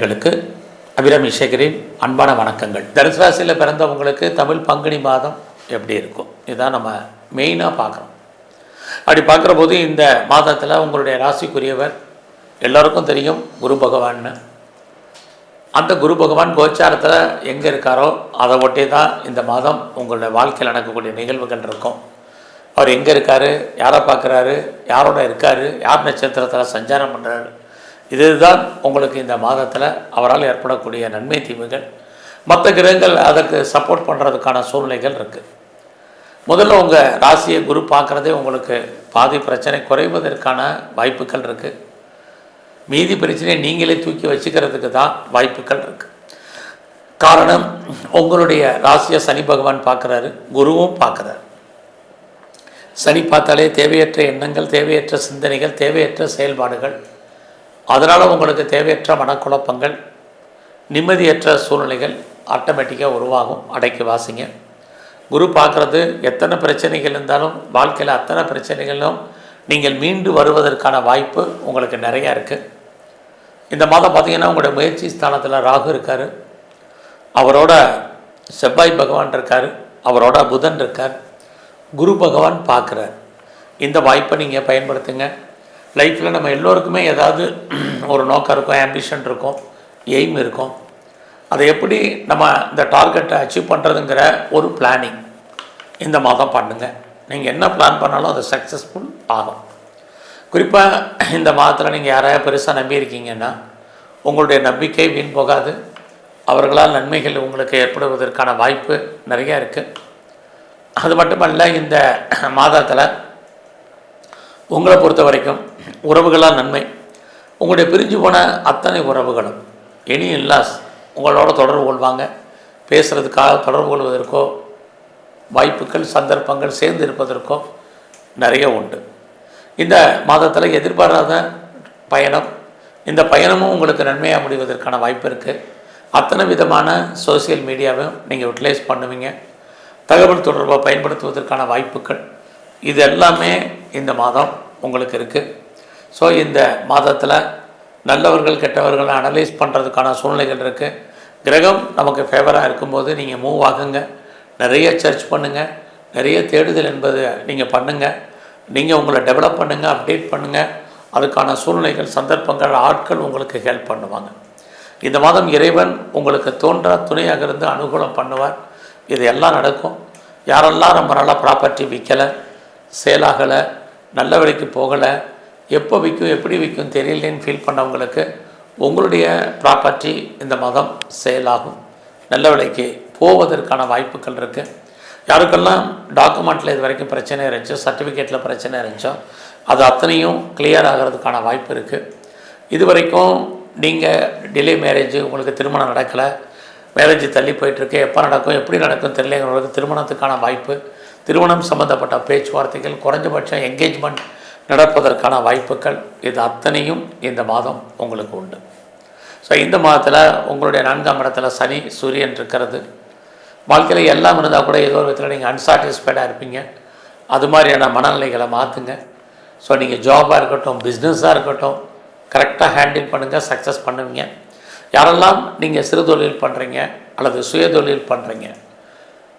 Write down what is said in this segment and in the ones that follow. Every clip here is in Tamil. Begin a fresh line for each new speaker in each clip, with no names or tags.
நேயர்களுக்கு அபிராமி சேகரின் அன்பான வணக்கங்கள். தனுசு ராசியில் பிறந்தவங்களுக்கு தமிழ் பங்குனி மாதம் எப்படி இருக்கும், இதுதான் நம்ம மெயினாக பார்க்குறோம். அப்படி பார்க்குற போது இந்த மாதத்தில் உங்களுடைய ராசிக்குரியவர் எல்லோருக்கும் தெரியும் குரு பகவான்னு. அந்த குரு பகவான் கோச்சாரத்தில் எங்கே இருக்காரோ அதை ஒட்டி தான் இந்த மாதம் உங்களுடைய வாழ்க்கையில் நடக்கக்கூடிய நிகழ்வுகள் இருக்கும். அவர் எங்கே இருக்கார், யாரை பார்க்குறாரு, யாரோட இருக்கார், யார் நட்சத்திரத்தில் சஞ்சாரம் பண்ணுறாரு, இதுதான் உங்களுக்கு இந்த மாதத்தில் அவரால் ஏற்படக்கூடிய நன்மை தீமைகள். மற்ற கிரகங்கள் அதற்கு சப்போர்ட் பண்ணுறதுக்கான சூழ்நிலைகள் இருக்குது. முதல்ல உங்கள் ராசியை குரு பார்க்குறதே உங்களுக்கு பாதி பிரச்சனை குறைவதற்கான வாய்ப்புகள் இருக்குது. மீதி பிரச்சனையை நீங்களே தூக்கி வச்சுக்கிறதுக்கு தான் வாய்ப்புகள் இருக்குது. காரணம், உங்களுடைய ராசியை சனி பகவான் பார்க்குறாரு, குருவும் பார்க்குறாரு. சனி பார்த்தாலே தேவையற்ற எண்ணங்கள், தேவையற்ற சிந்தனைகள், தேவையற்ற செயல்பாடுகள், அதனால் உங்களுக்கு தேவையற்ற மனக்குழப்பங்கள், நிம்மதியற்ற சூழ்நிலைகள் ஆட்டோமேட்டிக்காக உருவாகும். அடக்கி வாசிங்க. குரு பார்க்குறது எத்தனை பிரச்சனைகள் இருந்தாலும் வாழ்க்கையில் அத்தனை பிரச்சனைகளும் நீங்கள் மீண்டு வருவதற்கான வாய்ப்பு உங்களுக்கு நிறையா இருக்குது. இந்த மாதம் பார்த்திங்கன்னா உங்களுடைய முயற்சி ஸ்தானத்தில் ராகு இருக்கார், அவரோட செவ்வாய் பகவான் இருக்கார், அவரோட புதன் இருக்கார், குரு பகவான் பார்க்குறார். இந்த வாய்ப்பை நீங்கள் பயன்படுத்துங்க. லைஃப்பில் நம்ம எல்லோருக்குமே ஏதாவது ஒரு நோக்கம் இருக்கும், ஆம்பிஷன் இருக்கும், எய்ம் இருக்கும். அதை எப்படி நம்ம இந்த டார்கெட்டை அச்சீவ் பண்ணுறதுங்கிற ஒரு பிளானிங் இந்த மாதம் பண்ணுங்கள். நீங்கள் என்ன பிளான் பண்ணாலும் அது சக்ஸஸ்ஃபுல் ஆகும். குறிப்பாக இந்த மாதத்தில் நீங்கள் யாரையா பெருசாக நம்பியிருக்கீங்கன்னா உங்களுடைய நம்பிக்கை வீண் போகாது. அவர்களால் நன்மைகள் உங்களுக்கு ஏற்படுவதற்கான வாய்ப்பு நிறையா இருக்குது. அது மட்டுமல்ல, இந்த மாதத்தில் உங்களை பொறுத்த வரைக்கும் உறவுகளால் நன்மை. உங்களுடைய பிரிஞ்சு போன அத்தனை உறவுகளும் எனி இல்லாஸ் உங்களோட தொடர்பு கொள்வாங்க. பேசுகிறதுக்காக தொடர்பு கொள்வதற்கோ வாய்ப்புகள், சந்தர்ப்பங்கள் சேர்ந்து இருப்பதற்கோ நிறைய உண்டு. இந்த மாதத்தில் எதிர்பாராத பயணம், இந்த பயணமும் உங்களுக்கு நன்மையாக முடிவதற்கான வாய்ப்பு இருக்குது. அத்தனை விதமான சோசியல் மீடியாவையும் நீங்கள் யூட்டிலைஸ் பண்ணுவீங்க. தகவல் தொடர்பை பயன்படுத்துவதற்கான வாய்ப்புகள் இது எல்லாமே இந்த மாதம் உங்களுக்கு இருக்குது. ஸோ இந்த மாதத்தில் நல்லவர்கள் கெட்டவர்களை அனலைஸ் பண்ணுறதுக்கான சூழ்நிலைகள் இருக்குது. கிரகம் நமக்கு ஃபேவராக இருக்கும்போது நீங்கள் மூவ் ஆகுங்க. நிறைய சர்ச் பண்ணுங்கள், நிறைய தேடுதல் என்பது நீங்கள் பண்ணுங்கள். நீங்கள் உங்களை டெவலப் பண்ணுங்கள், அப்டேட் பண்ணுங்கள். அதுக்கான சூழ்நிலைகள், சந்தர்ப்பங்கள், ஆட்கள் உங்களுக்கு ஹெல்ப் பண்ணுவாங்க. இந்த மாதம் இறைவன் உங்களுக்கு தோன்றா துணையாக இருந்து அனுகூலம் பண்ணுவார். இது எல்லாம் நடக்கும். யாரெல்லாம் ரொம்ப நல்லா ப்ராப்பர்ட்டி விற்கலை, சேலாகலை, நல்ல விலைக்கு போகலை, எப்போ விற்கும் எப்படி விற்கும் தெரியலேன்னு ஃபீல் பண்ணவங்களுக்கு உங்களுடைய ப்ராப்பர்ட்டி இந்த மாதம் சேலாகும். நல்ல விலைக்கு போவதற்கான வாய்ப்புகள் இருக்குது. யாருக்கெல்லாம் டாக்குமெண்ட்டில் இது வரைக்கும் பிரச்சனை இருந்துச்சோ, சர்டிஃபிகேட்டில் பிரச்சனை இருந்துச்சோ, அது அத்தனையும் கிளியர் ஆகிறதுக்கான வாய்ப்பு இருக்குது. இது வரைக்கும் நீங்கள் டிலே மேரேஜ், உங்களுக்கு திருமணம் நடக்கலை, மேரேஜ் தள்ளி போயிட்டுருக்கு, எப்போ நடக்கும் எப்படி நடக்கும் தெரியலங்கிறவங்களுக்கு திருமணத்துக்கான வாய்ப்பு, திருமணம் சம்மந்தப்பட்ட பேச்சுவார்த்தைகள், குறைஞ்சபட்சம் என்கேஜ்மெண்ட் நடப்பதற்கான வாய்ப்புகள், இது அத்தனையும் இந்த மாதம் உங்களுக்கு உண்டு. ஸோ இந்த மாதத்தில் உங்களுடைய 4ஆம் இடத்துல சனி சூரியன் இருக்கிறது. வாழ்க்கையில் எல்லாம் இருந்தால் கூட ஏதோ ஒரு விதத்தில் நீங்கள் அன்சாட்டிஸ்ஃபைடாக இருப்பீங்க. அது மாதிரியான மனநிலைகளை மாற்றுங்க. ஸோ நீங்கள் ஜாபாக இருக்கட்டும், பிஸ்னஸாக இருக்கட்டும், கரெக்டாக ஹேண்டில் பண்ணுங்கள், சக்ஸஸ் பண்ணுவீங்க. யாரெல்லாம் நீங்கள் சிறு தொழில் பண்ணுறீங்க அல்லது சுய தொழில் பண்ணுறீங்க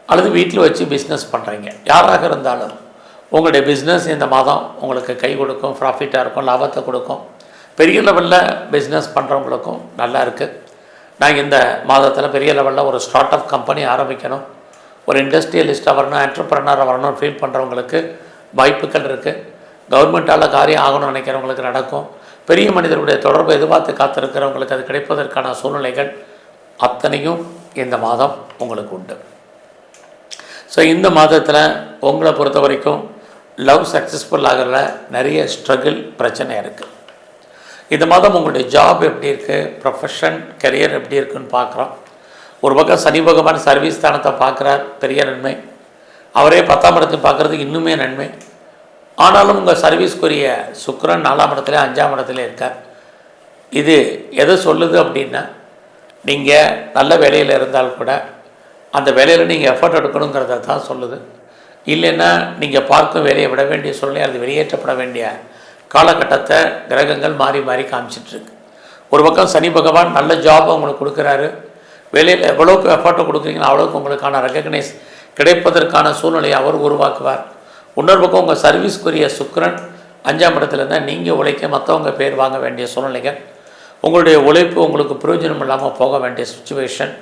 அல்லது வீட்டில் வச்சு பிஸ்னஸ் பண்ணுறீங்க, யாராக இருந்தாலும் உங்களுடைய பிஸ்னஸ் இந்த மாதம் உங்களுக்கு கை கொடுக்கும், ப்ராஃபிட்டாக இருக்கும், லாபத்தை கொடுக்கும். பெரிய லெவலில் பிஸ்னஸ் பண்ணுறவங்களுக்கும் நல்லா இருக்குது. நாங்கள் இந்த மாதத்தில் பெரிய லெவலில் ஒரு ஸ்டார்ட் அப் கம்பெனி ஆரம்பிக்கணும், ஒரு இண்டஸ்ட்ரியலிஸ்ட்டாக வரணும், என்டர்பிரனராக வரணும்னு ஃபீல் பண்ணுறவங்களுக்கு வாய்ப்புகள் இருக்குது. கவர்மெண்ட்டால் காரியம் ஆகணும்னு நினைக்கிறவங்களுக்கு நடக்கும். பெரிய மனிதர்களுடைய தொடர்பை எதிர்பார்த்து காத்திருக்கிறவங்களுக்கு அது கிடைப்பதற்கான சூழ்நிலைகள் அத்தனையும் இந்த மாதம் உங்களுக்கு உண்டு. ஸோ இந்த மாதத்தில் உங்களை பொறுத்த வரைக்கும் லவ் சக்ஸஸ்ஃபுல் ஆகிறதுல நிறைய ஸ்ட்ரகிள், பிரச்சனை இருக்குது. இந்த மாதம் உங்களுடைய ஜாப் எப்படி இருக்குது, ப்ரொஃபஷன், கரியர் எப்படி இருக்குன்னு பார்க்குறோம். ஒரு பக்கம் சனி பகவான் சர்வீஸ் ஸ்தானத்தை பார்க்குறார், பெரிய நன்மை. அவரே 10ஆம் இடத்தை பார்க்குறது இன்னுமே நன்மை. ஆனாலும் உங்கள் சர்வீஸ்க்குரிய சுக்கிரன் 4ஆம் இடத்துல 5ஆம் இடத்துல இருக்கார். இது எதை சொல்லுது அப்படின்னா, நீங்கள் நல்ல வேலையில் இருந்தால் கூட அந்த வேலையில் நீங்கள் எஃபர்ட் எடுக்கணுங்கிறத தான் சொல்லுது. இல்லைன்னா நீங்கள் பார்க்கும் வேலையை விட வேண்டிய சூழ்நிலை, அது வெளியேற்றப்பட வேண்டிய காலகட்டத்தை கிரகங்கள் மாறி மாறி காமிச்சிட்ருக்கு. ஒரு பக்கம் சனி பகவான் நல்ல ஜாப் உங்களுக்கு கொடுக்குறாரு, வேலையில் எவ்வளோக்கு எஃபர்ட்டை கொடுக்குறீங்களோ அவ்வளோக்கு உங்களுக்கான ரெக்கக்னைஸ் கிடைப்பதற்கான சூழ்நிலையை அவர் உருவாக்குவார். இன்னொரு பக்கம் உங்கள் சர்வீஸ்க்குரிய சுக்கிரன் 5ஆம் இடத்துல இருந்தால் நீங்கள் உழைக்க மற்றவங்க பேர் வாங்க வேண்டிய சூழ்நிலைகள், உங்களுடைய உழைப்பு உங்களுக்கு பிரயோஜனம் இல்லாமல் போக வேண்டிய சுச்சுவேஷன்,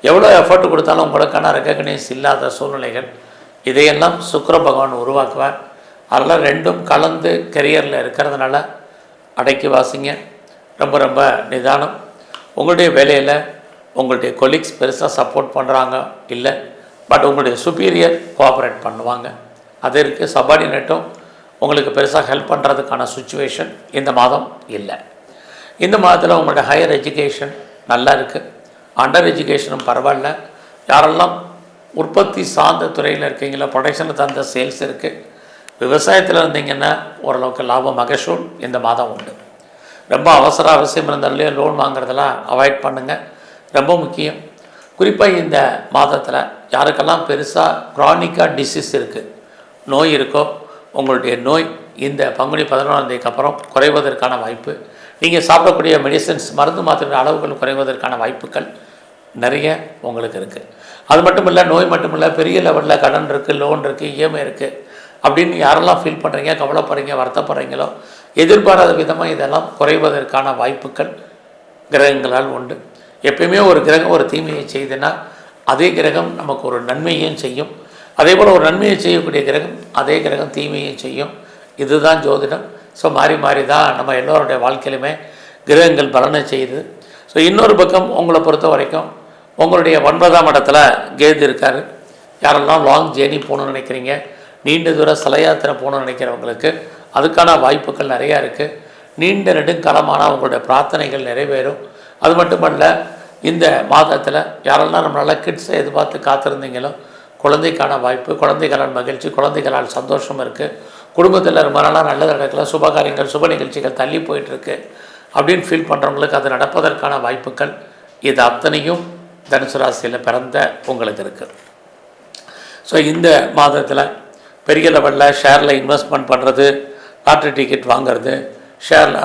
எவ்வளோ எஃபர்ட் கொடுத்தாலும் உங்களுக்கான ரெக்கக்னைஸ் இல்லாத சூழ்நிலைகள், இதையெல்லாம் சுக்கிர பகவான் உருவாக்குவார். அதெல்லாம் ரெண்டும் கலந்து கெரியரில் இருக்கிறதுனால அடக்கி வாசிங்க. ரொம்ப ரொம்ப நிதானம். உங்களுடைய வேலையில் உங்களுடைய கொலீக்ஸ் பெருசாக சப்போர்ட் பண்ணுறாங்க இல்லை, பட் உங்களுடைய சுப்பீரியர் கோஆப்ரேட் பண்ணுவாங்க. அது இருக்குது. சபார்டினேட்டும் உங்களுக்கு பெருசாக ஹெல்ப் பண்ணுறதுக்கான சுச்சுவேஷன் இந்த மாதம் இல்லை. இந்த மாதத்தில் உங்களுடைய ஹையர் எஜுகேஷன் நல்லா இருக்குது. அண்டர் எஜுகேஷனும் பரவாயில்ல. யாரெல்லாம் உற்பத்தி சார்ந்த துறையில் இருக்கீங்களோ, ப்ரொடக்ஷனில் தந்த சேல்ஸ் இருக்குது. விவசாயத்தில் இருந்தீங்கன்னா ஓரளவுக்கு லாபம் மகசூல் இந்த மாதம் உண்டு. ரொம்ப அவசியம் இருந்தாலே லோன் வாங்குறதெல்லாம் அவாய்ட் பண்ணுங்கள், ரொம்ப முக்கியம். குறிப்பாக இந்த மாதத்தில் யாருக்கெல்லாம் பெருசாக க்ரானிக்காக டிசீஸ் இருக்குது, நோய் இருக்கோ, உங்களுடைய நோய் இந்த பங்குனி 11ஆம் தேதிக்கு அப்புறம் குறைவதற்கான வாய்ப்பு, நீங்கள் சாப்பிடக்கூடிய மெடிசன்ஸ் மருந்து மாத்திரை அளவுகள் குறைவதற்கான வாய்ப்புகள் நிறைய உங்களுக்கு இருக்குது. அது மட்டும் இல்லை, நோய் மட்டும் இல்லை, பெரிய லெவலில் கடன் இருக்குது, லோன் இருக்குது, இஎம்ஐ இருக்குது அப்படின்னு யாரெல்லாம் ஃபீல் பண்ணுறீங்க, கவலைப்படுறீங்க, வருத்தப்படுறீங்களோ, எதிர்பாராத விதமாக இதெல்லாம் குறைவதற்கான வாய்ப்புகள் கிரகங்களால் உண்டு. எப்பயுமே ஒரு கிரகம் ஒரு தீமையை செய்துன்னா அதே கிரகம் நமக்கு ஒரு நன்மையும் செய்யும். அதே போல் ஒரு நன்மையை செய்யக்கூடிய கிரகம் அதே கிரகம் தீமையும் செய்யும். இதுதான் ஜோதிடம். ஸோ மாறி மாறி தான் நம்ம எல்லோருடைய வாழ்க்கையிலுமே கிரகங்கள் பலனை செய்யுது. ஸோ இன்னொரு பக்கம் உங்களை பொறுத்த வரைக்கும் உங்களுடைய 9ஆம் இடத்துல கேது இருக்கார். யாரெல்லாம் லாங் ஜேர்னி போகணுன்னு நினைக்கிறீங்க, நீண்ட தூர சலயாத்திரை போகணுன்னு நினைக்கிறவங்களுக்கு அதுக்கான வாய்ப்புகள் நிறையா இருக்குது. நீண்ட நெடுங்காலமான உங்களுடைய பிரார்த்தனைகள் நிறைவேறும். அது மட்டுமல்ல, இந்த மாதத்தில் யாரெல்லாம் நம்மளால் கிட்ஸை எதிர்பார்த்து காத்திருந்தீங்களோ குழந்தைக்கான வாய்ப்பு, குழந்தைகளால் மகிழ்ச்சி, குழந்தைகளால் சந்தோஷம் இருக்குது. குடும்பத்தில் ரொம்ப நாளாக நல்லது நடக்கல, சுபகாரியங்கள் சுப நிகழ்ச்சிகள் தள்ளி போயிட்டுருக்கு அப்படின்னு ஃபீல் பண்ணுறவங்களுக்கு அது நடப்பதற்கான வாய்ப்புகள் இது அத்தனையும் தனுசு ராசியில் பிறந்த உங்களுக்கு இருக்குது. ஸோ இந்த மாதத்தில் பெரிய லெவலில் ஷேரில் இன்வெஸ்ட்மெண்ட் பண்ணுறது, லாட்ரி டிக்கெட் வாங்கிறது, ஷேரில்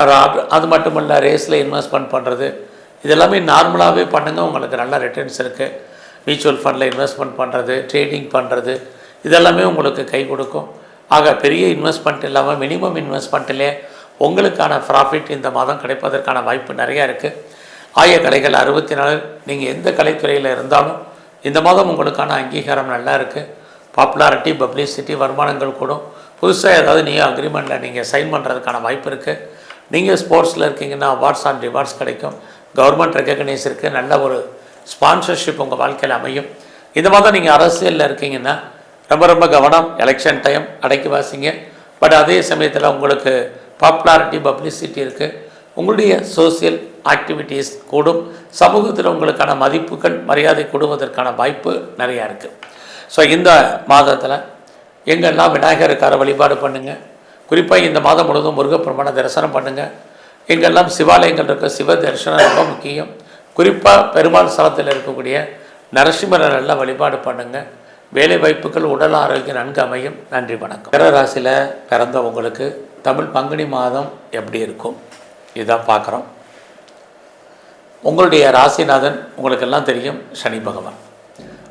அது மட்டும் இல்லை ரேஸில் இன்வெஸ்ட்மெண்ட் பண்ணுறது, இதெல்லாமே நார்மலாகவே பண்ணுங்கள், உங்களுக்கு நல்ல ரிட்டர்ன்ஸ் இருக்குது. மியூச்சுவல் ஃபண்டில் இன்வெஸ்ட்மெண்ட் பண்ணுறது, ட்ரேடிங் பண்ணுறது, இதெல்லாமே உங்களுக்கு கை கொடுக்கும். ஆக பெரிய இன்வெஸ்ட்மெண்ட் இல்லாமல் மினிமம் இன்வெஸ்ட்மெண்ட்டிலே உங்களுக்கான ப்ராஃபிட் இந்த மாதம் கிடைப்பதற்கான வாய்ப்பு நிறையா இருக்குது. ஆய கலைகள் 64, நீங்கள் எந்த கலைத்துறையில் இருந்தாலும் இந்த மாதம் உங்களுக்கான அங்கீகாரம் நல்லா இருக்குது. பாப்புலாரிட்டி, பப்ளிசிட்டி, வருமானங்கள் கூடும். புதுசாக ஏதாவது நீங்கள் அக்ரிமெண்ட்டில் நீங்கள் சைன் பண்ணுறதுக்கான வாய்ப்பு இருக்குது. நீங்கள் ஸ்போர்ட்ஸில் இருக்கீங்கன்னா அவார்ட்ஸ் அண்ட் ரிவார்ட்ஸ் கிடைக்கும். கவர்மெண்ட் ரெக்கக்னைஸ் இருக்குது. நல்ல ஒரு ஸ்பான்சர்ஷிப் உங்கள் வாழ்க்கையில் அமையும். இந்த மாதம் நீங்கள் அரசியலில் இருக்கீங்கன்னா ரொம்ப ரொம்ப கவனம். எலெக்ஷன் டைம் அடக்கி வாசிங்க. பட் அதே சமயத்தில் உங்களுக்கு பாப்புலாரிட்டி, பப்ளிசிட்டி இருக்குது. உங்களுடைய சோசியல் ஆக்டிவிட்டீஸ் கூடும். சமூகத்தில் உங்களுக்கான மதிப்புகள், மரியாதை கூடுவதற்கான வாய்ப்பு நிறையா இருக்குது. ஸோ இந்த மாதத்தில் எங்கெல்லாம் விநாயகருக்கார வழிபாடு பண்ணுங்கள். குறிப்பாக இந்த மாதம் முழுவதும் முருகப்பெருமான தரிசனம் பண்ணுங்கள். எங்கெல்லாம் சிவாலயங்கள் இருக்க சிவ தரிசனம் ரொம்ப முக்கியம். குறிப்பாக பெருமாள் ஸ்தலத்தில் இருக்கக்கூடிய நரசிம்மரை நல்லா வழிபாடு பண்ணுங்கள். வேலை வாய்ப்புகள், உடல் ஆரோக்கியம் நன்கு அமையும். நன்றி, வணக்கம். மகர ராசியில் பிறந்த உங்களுக்கு தமிழ் பங்குனி மாதம் எப்படி இருக்கும் இதான் பார்க்குறோம். உங்களுடைய ராசிநாதன் உங்களுக்கெல்லாம் தெரியும், சனி பகவான்.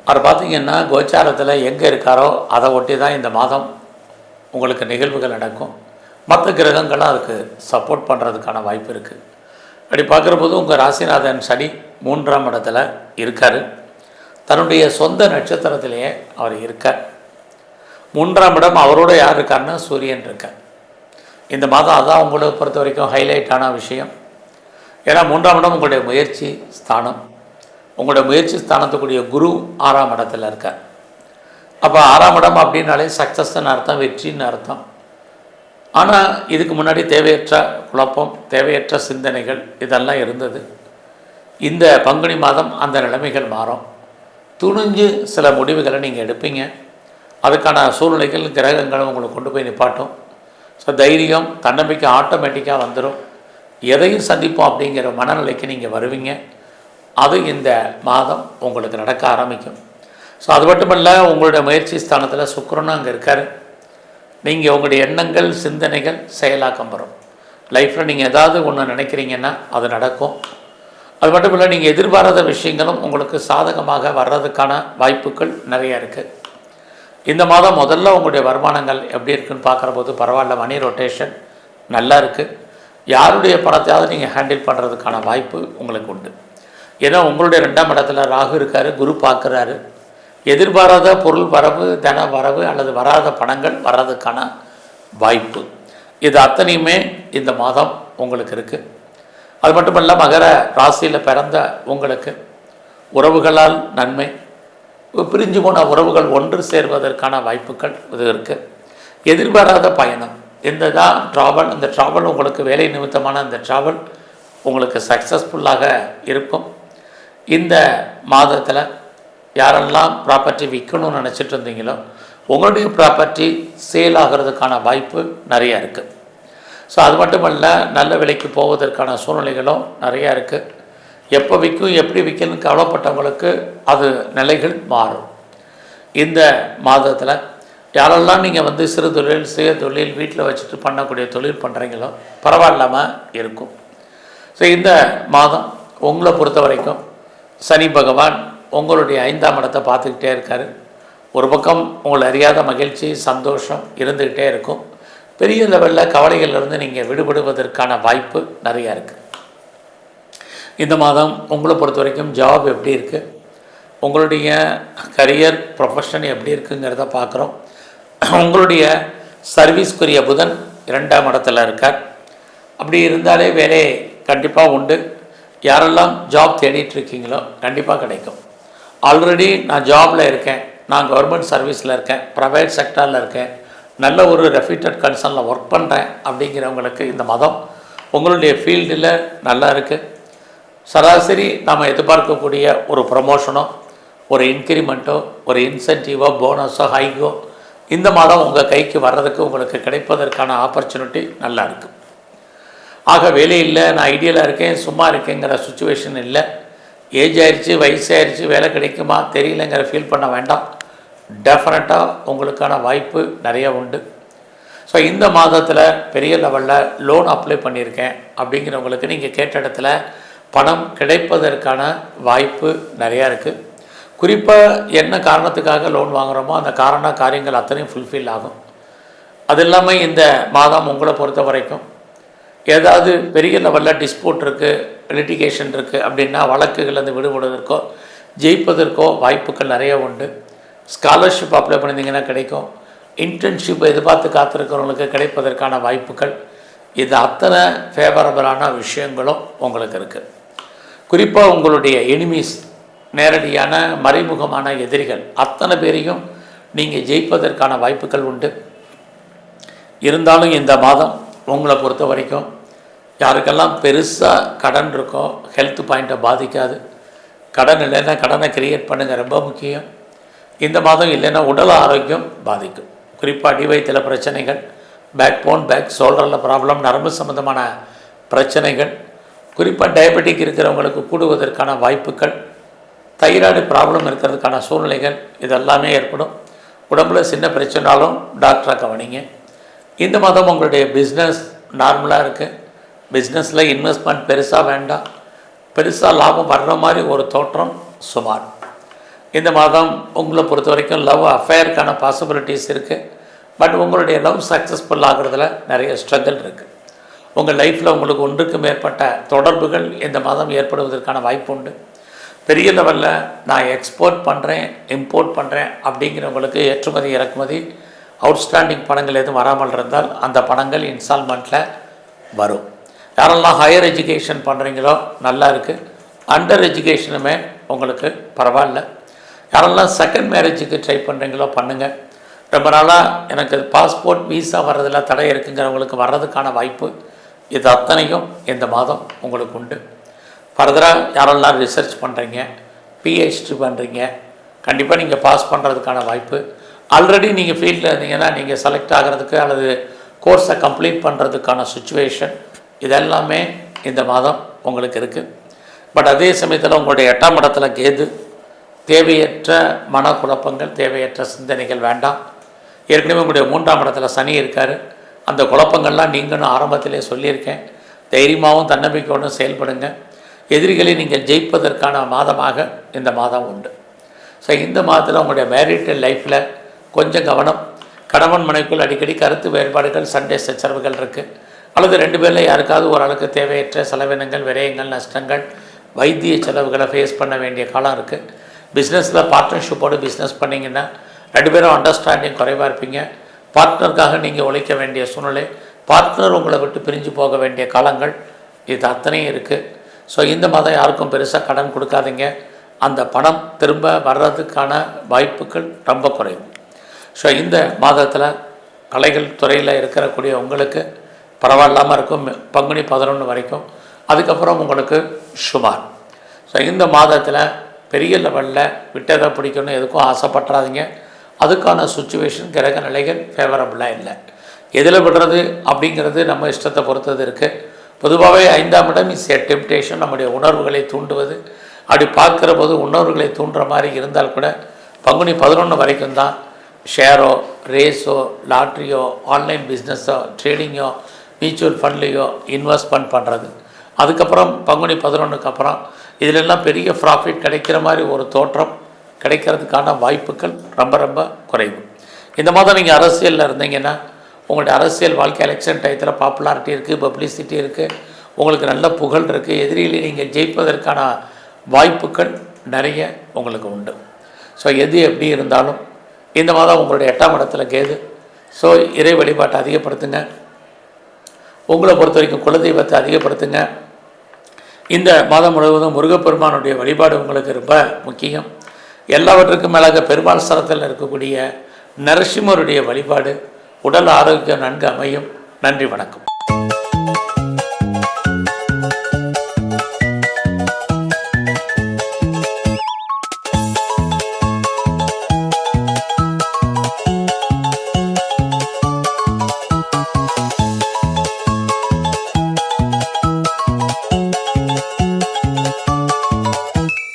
அவர் பார்த்திங்கன்னா கோச்சாரத்தில் எங்கே இருக்காரோ அதை ஒட்டி தான் இந்த மாதம் உங்களுக்கு நிகழ்வுகள் நடக்கும். மற்ற கிரகங்களும் அதுக்கு சப்போர்ட் பண்ணுறதுக்கான வாய்ப்பு இருக்குது. அப்படி பார்க்குற போது உங்கள் ராசிநாதன் சனி 3ஆம் இடத்துல இருக்கார். தன்னுடைய சொந்த நட்சத்திரத்திலேயே அவர் இருக்கார். 3ஆம் இடம் அவரோட யார் இருக்காருன்னா சூரியன் இருக்கார். இந்த மாதம் அதான் உங்களை பொறுத்த வரைக்கும் ஹைலைட்டான விஷயம். ஏன்னா 3ஆம் இடம் உங்களுடைய முயற்சி ஸ்தானம். உங்களுடைய முயற்சி ஸ்தானத்துக்குரிய குரு 6ஆம் இடத்துல இருக்கார். அப்போ 6ஆம் இடம் அப்படின்னாலே சக்ஸஸ்ன்னு அர்த்தம், வெற்றின்னு அர்த்தம். ஆனால் இதுக்கு முன்னாடி தேவையற்ற குழப்பம், தேவையற்ற சிந்தனைகள் இதெல்லாம் இருந்தது. இந்த பங்குனி மாதம் அந்த நிலைமைகள் மாறும். துணிஞ்சு சில முடிவுகளை நீங்கள் எடுப்பீங்க. அதுக்கான சூழ்நிலைகள் கிரகங்களும் உங்களுக்கு கொண்டு போய் நிப்பாட்டும். ஸோ தைரியம், தன்னம்பிக்கை ஆட்டோமேட்டிக்காக வந்துடும். எதையும் சந்திப்போம் அப்படிங்கிற மனநிலைக்கு நீங்கள் வருவீங்க. அது இந்த மாதம் உங்களுக்கு நடக்க ஆரம்பிக்கும். ஸோ அது மட்டுமல்ல, உங்களுடைய முயற்சி ஸ்தானத்தில் சுக்கிரனும் அங்கே இருக்கார். நீங்கள் உங்களுடைய எண்ணங்கள், சிந்தனைகள் செயலாக்கம் வரும். லைஃப்பில் நீங்கள் ஏதாவது ஒன்று நினைக்கிறீங்கன்னா அது நடக்கும். அது மட்டும் இல்லை, நீங்கள் எதிர்பாராத விஷயங்களும் உங்களுக்கு சாதகமாக வர்றதுக்கான வாய்ப்புகள் நிறையா இருக்குது. இந்த மாதம் முதல்ல உங்களுடைய வருமானங்கள் எப்படி இருக்குன்னு பார்க்குற போது பரவாயில்ல, மணி ரொட்டேஷன் நல்லா இருக்குது. யாருடைய பணத்தையாவது நீங்கள் ஹேண்டில் பண்ணுறதுக்கான வாய்ப்பு உங்களுக்கு உண்டு. ஏன்னா உங்களுடைய 2ஆம் இடத்துல ராகு இருக்கார், குரு பார்க்குறாரு. எதிர்பாராத பொருள் வரவு, தன வரவு அல்லது வராத பணங்கள் வர்றதுக்கான வாய்ப்பு, இது அத்தனையுமே இந்த மாதம் உங்களுக்கு இருக்குது. அது மட்டுமல்ல, மகர ராசியில் பிறந்த உங்களுக்கு உறவுகளால் நன்மை, பிரிஞ்சு போன உறவுகள் ஒன்று சேர்வதற்கான வாய்ப்புகள் இது இருக்குது. எதிர்பாராத பயணம், இந்த தான் ட்ராவல். இந்த ட்ராவல் உங்களுக்கு வேலை நிமித்தமான இந்த ட்ராவல் உங்களுக்கு சக்ஸஸ்ஃபுல்லாக இருக்கும். இந்த மாதத்தில் யாரெல்லாம் ப்ராப்பர்ட்டி விற்கணும்னு நினச்சிட்டு இருந்தீங்களோ உங்களுடைய ப்ராப்பர்ட்டி சேல் ஆகிறதுக்கான வாய்ப்பு நிறையா இருக்குது. ஸோ அது மட்டுமல்ல, நல்ல விலைக்கு போவதற்கான சூழ்நிலைகளும் நிறையா இருக்குது. எப்போ விற்கும், எப்படி விற்கணும்னு கவலைப்பட்டவங்களுக்கு அது நிலைகள் மாறும். இந்த மாதத்தில் யாரெல்லாம் நீங்கள் சிறு தொழில், சுய தொழில், வீட்டில் வச்சுட்டு பண்ணக்கூடிய தொழில் பண்ணுறீங்களோ பரவாயில்லாமல் இருக்கும். ஸோ இந்த மாதம் உங்களை பொறுத்த வரைக்கும் சனி பகவான் உங்களுடைய 5ஆம் இடத்தை பார்த்துக்கிட்டே இருக்கார். ஒரு பக்கம் உங்களை அறியாத மகிழ்ச்சி, சந்தோஷம் இருந்துக்கிட்டே இருக்கும். பெரிய லெவலில் கவலைகளிலிருந்து நீங்கள் விடுபடுவதற்கான வாய்ப்பு நிறையா இருக்குது. இந்த மாதம் உங்களை பொறுத்த வரைக்கும் ஜாப் எப்படி இருக்குது, உங்களுடைய கரியர் ப்ரொஃபஷன் எப்படி இருக்குங்கிறத பார்க்குறோம். உங்களுடைய சர்வீஸ்க்குரிய புதன் 2ஆம் இடத்துல இருக்கார். அப்படி இருந்தாலே வேலை கண்டிப்பாக உண்டு. யாரெல்லாம் ஜாப் தேடிட்டுருக்கீங்களோ கண்டிப்பாக கிடைக்கும். ஆல்ரெடி நான் ஜாபில் இருக்கேன், நான் கவர்மெண்ட் சர்வீஸில் இருக்கேன், ப்ரைவேட் செக்டாரில் இருக்கேன், நல்ல ஒரு ரெஃப்யூட்டட் கன்சர்னில் ஒர்க் பண்ணுறேன் அப்படிங்கிறவங்களுக்கு இந்த மாதம் உங்களுடைய ஃபீல்டில் நல்லா இருக்குது. சராசரி நாம் எதிர்பார்க்கக்கூடிய ஒரு ப்ரமோஷனோ, ஒரு இன்க்ரிமெண்ட்டோ, ஒரு இன்சென்டிவோ, போனஸோ, ஹைக்கோ இந்த மாதம் உங்கள் கைக்கு வர்றதுக்கு உங்களுக்கு கிடைப்பதற்கான ஆப்பர்ச்சுனிட்டி நல்லா இருக்குது. ஆக வேலை இல்லை, நான் ஐடியலாக இருக்கேன், சும்மா இருக்கேங்கிற சுச்சுவேஷன் இல்லை. ஏஜ் ஆயிடுச்சு, வயசாகிடுச்சு, வேலை கிடைக்குமா தெரியலங்கிற ஃபீல் பண்ண வேண்டாம். டெஃபினட்டாக உங்களுக்கான வாய்ப்பு நிறைய உண்டு. ஸோ இந்த மாதத்தில் பெரிய லெவலில் லோன் அப்ளை பண்ணியிருக்கேன் அப்படிங்கிறவங்களுக்கு நீங்கள் கேட்ட இடத்துல பணம் கிடைப்பதற்கான வாய்ப்பு நிறையா இருக்குது. குறிப்பாக என்ன காரணத்துக்காக லோன் வாங்குகிறோமோ அந்த காரியங்கள் அத்தனையும் ஃபுல்ஃபில் ஆகும். அது இல்லாமல் இந்த மாதம் உங்களை பொறுத்த வரைக்கும் ஏதாவது பெரிய லெவலில் டிஸ்பியூட் இருக்குது, லிட்டிகேஷன் இருக்குது அப்படின்னா வழக்குகள்லேருந்து விடுபடுவதற்கோ ஜெயிப்பதற்கோ வாய்ப்புகள் நிறைய உண்டு. ஸ்காலர்ஷிப் அப்ளை பண்ணியிருந்தீங்கன்னா கிடைக்கும். இன்டர்ன்ஷிப் எதிர்பார்த்து காத்திருக்கிறவங்களுக்கு கிடைப்பதற்கான வாய்ப்புகள், இது அத்தனை ஃபேவரபிளான விஷயங்களும் உங்களுக்கு இருக்குது. குறிப்பாக உங்களுடைய எனிமீஸ், நேரடியான மறைமுகமான எதிரிகள் அத்தனை பேரையும் நீங்கள் ஜெயிப்பதற்கான வாய்ப்புகள் உண்டு. இருந்தாலும் இந்த மாதம் உங்களை பொறுத்த வரைக்கும் யாருக்கெல்லாம் பெருசாக கடன் இருக்கோ ஹெல்த் பாயிண்ட்டை பாதிக்காது. கடன் இல்லைன்னா கடனை கிரியேட் பண்ணுங்கள், ரொம்ப முக்கியம். இந்த மாதம் இல்லைன்னா உடல் ஆரோக்கியம் பாதிக்கும். குறிப்பாக அடிவயிற்றில் பிரச்சனைகள், பேக் போன், பேக் ஷோல்டரில் ப்ராப்ளம், நரம்பு சம்மந்தமான பிரச்சனைகள், குறிப்பாக டயபெட்டிக் இருக்கிறவங்களுக்கு கூடுவதற்கான வாய்ப்புகள், தைராய்டு ப்ராப்ளம் இருக்கிறதுக்கான சூழ்நிலைகள் இதெல்லாமே ஏற்படும். உடம்புல சின்ன பிரச்சனாலும் டாக்டரை கவனிங்க. இந்த மாதம் உங்களுடைய பிஸ்னஸ் நார்மலாக இருக்குது. பிஸ்னஸில் இன்வெஸ்ட்மெண்ட் பெருசாக வேண்டாம், பெருசாக லாபம் வர்ற மாதிரி ஒரு தோற்றம் சுமார். இந்த மாதம் உங்களை பொறுத்த வரைக்கும் லவ் அஃபேருக்கான பாசிபிலிட்டிஸ் இருக்குது. பட் உங்களுடைய லவ் சக்ஸஸ்ஃபுல் ஆகிறதுல நிறைய ஸ்ட்ரகிள் இருக்குது. உங்கள் லைஃப்பில் உங்களுக்கு ஒன்றுக்கு மேற்பட்ட தொடர்புகள் இந்த மாதம் ஏற்படுவதற்கான வாய்ப்பு உண்டு. பெரிய லெவலில் நான் எக்ஸ்போர்ட் பண்ணுறேன், இம்போர்ட் பண்ணுறேன் அப்படிங்கிறவங்களுக்கு ஏற்றுமதி இறக்குமதி அவுட்ஸ்டாண்டிங் பணங்கள் எதுவும் வராமல் இருந்தால் அந்த பணங்கள் இன்ஸ்டால்மெண்ட்டில் வரும். யாரெல்லாம் ஹையர் எஜுகேஷன் பண்ணுறீங்களோ நல்லா இருக்குது. அண்டர் எஜுகேஷனுமே உங்களுக்கு பரவாயில்ல. யாரெல்லாம் செகண்ட் மேரேஜுக்கு ட்ரை பண்ணுறீங்களோ பண்ணுங்கள். ரொம்ப நாளாக எனக்கு பாஸ்போர்ட் வீசா வர்றதில் தடை இருக்குங்கிறவங்களுக்கு வர்றதுக்கான வாய்ப்பு, இது அத்தனையும் இந்த மாதம் உங்களுக்கு உண்டு. ஃபர்தராக யாரெல்லாம் ரிசர்ச் பண்ணுறீங்க, பிஹெச்டி பண்ணுறீங்க, கண்டிப்பாக நீங்கள் பாஸ் பண்ணுறதுக்கான வாய்ப்பு. ஆல்ரெடி நீங்கள் ஃபீல்டில் இருந்தீங்கன்னா நீங்கள் செலக்ட் ஆகிறதுக்கு அல்லது கோர்ஸை கம்ப்ளீட் பண்ணுறதுக்கான சுச்சுவேஷன் இதெல்லாமே இந்த மாதம் உங்களுக்கு இருக்குது. பட் அதே சமயத்தில் உங்களுடைய 8ஆம் இடத்துல கேது, தேவையற்ற மனக்குழப்பங்கள், தேவையற்ற சிந்தனைகள் வேண்டாம். ஏற்கனவே உங்களுடைய 3ஆம் இடத்துல சனி இருக்கார். அந்த குழப்பங்கள்லாம் நீங்களும் ஆரம்பத்திலே சொல்லியிருக்கேன். தைரியமாகவும் தன்னம்பிக்கையோடும் செயல்படுங்க. எதிரிகளை நீங்கள் ஜெயிப்பதற்கான மாதமாக இந்த மாதம் உண்டு. ஸோ இந்த மாதத்தில் உங்களுடைய மேரிட்டல் லைஃப்பில் கொஞ்சம் கவனம். கணவன் மனைவிக்குள் அடிக்கடி கருத்து வேறுபாடுகள், சண்டை சச்சரவுகள் இருக்குது. அல்லது 2 பேரில் யாருக்காவது ஓரளவுக்கு தேவையற்ற செலவினங்கள், விரயங்கள், நஷ்டங்கள், வைத்திய செலவுகளை ஃபேஸ் பண்ண வேண்டிய காலம் இருக்குது. பிஸ்னஸில் பார்ட்னர்ஷிப்போடு பிஸ்னஸ் பண்ணிங்கன்னா 2 பேரும் அண்டர்ஸ்டாண்டிங் குறைவாக இருப்பீங்க. பார்ட்னருக்காக நீங்கள் உழைக்க வேண்டிய சூழ்நிலை, பார்ட்னர் உங்களை விட்டு பிரிஞ்சு போக வேண்டிய காலங்கள், இது அத்தனையும் இருக்குது. ஸோ இந்த மாதம் யாருக்கும் பெருசாக கடன் கொடுக்காதீங்க. அந்த பணம் திரும்ப வர்றதுக்கான வாய்ப்புகள் ரொம்ப குறையும். ஸோ இந்த மாதத்தில் கலைகள் துறையில் இருக்கக்கூடிய உங்களுக்கு பரவாயில்லாமல் இருக்கும். பங்குனி 11 வரைக்கும். அதுக்கப்புறம் உங்களுக்கு சுமார். ஸோ இந்த மாதத்தில் பெரிய லெவலில் விட்டதை பிடிக்கணும் எதுக்கும் ஆசைப்பட்றாதீங்க. அதுக்கான சுச்சுவேஷன், கிரக நிலைகள் ஃபேவரபுளாக இல்லை. எதில் விடுறது அப்படிங்கிறது நம்ம இஷ்டத்தை பொறுத்தது இருக்குது. பொதுவாகவே 5ஆம் இடம் இஸ் எ டெம்ப்டேஷன், நம்முடைய உணர்வுகளை தூண்டுவது. அப்படி பார்க்குற போது உணர்வுகளை தூண்டுற மாதிரி இருந்தால் கூட பங்குனி 11 வரைக்கும் தான் ஷேரோ, ரேஸோ, லாட்ரியோ, ஆன்லைன் பிஸ்னஸோ, ட்ரேடிங்கோ, மியூச்சுவல் ஃபண்ட்லேயோ இன்வெஸ்ட்மெண்ட் பண்ணுறது. அதுக்கப்புறம் பங்குனி 11க்கு அப்புறம் இதிலெல்லாம் பெரிய ப்ராஃபிட் கிடைக்கிற மாதிரி ஒரு தோற்றம் கிடைக்கிறதுக்கான வாய்ப்புகள் ரொம்ப ரொம்ப குறைவு. இந்த மாதம் நீங்கள் அரசியலில் இருந்தீங்கன்னா உங்களுடைய அரசியல் வாழ்க்கை எலெக்ஷன் டயத்தில் பாப்புலாரிட்டி இருக்குது, பப்ளிசிட்டி இருக்குது, உங்களுக்கு நல்ல புகழ் இருக்குது. எதிரிகளை நீங்கள் ஜெயிப்பதற்கான வாய்ப்புகள் நிறைய உங்களுக்கு உண்டு. ஸோ எது எப்படி இருந்தாலும் இந்த மாதம் உங்களுடைய 8ஆம் இடத்துல கேது. ஸோ இறை வழிபாட்டை அதிகப்படுத்துங்க. உங்களை பொறுத்த வரைக்கும் குலதெய்வத்தை அதிகப்படுத்துங்க. இந்த மாதம் முழுவதும் முருகப்பெருமானுடைய வழிபாடு உங்களுக்கு ரொம்ப முக்கியம். எல்லாவற்றுக்கும் மேலாக பெருமாள் ஸ்தலத்தில் இருக்கக்கூடிய நரசிம்மருடைய வழிபாடு உடல் ஆரோக்கியம் நன்கு அமையும். நன்றி, வணக்கம்.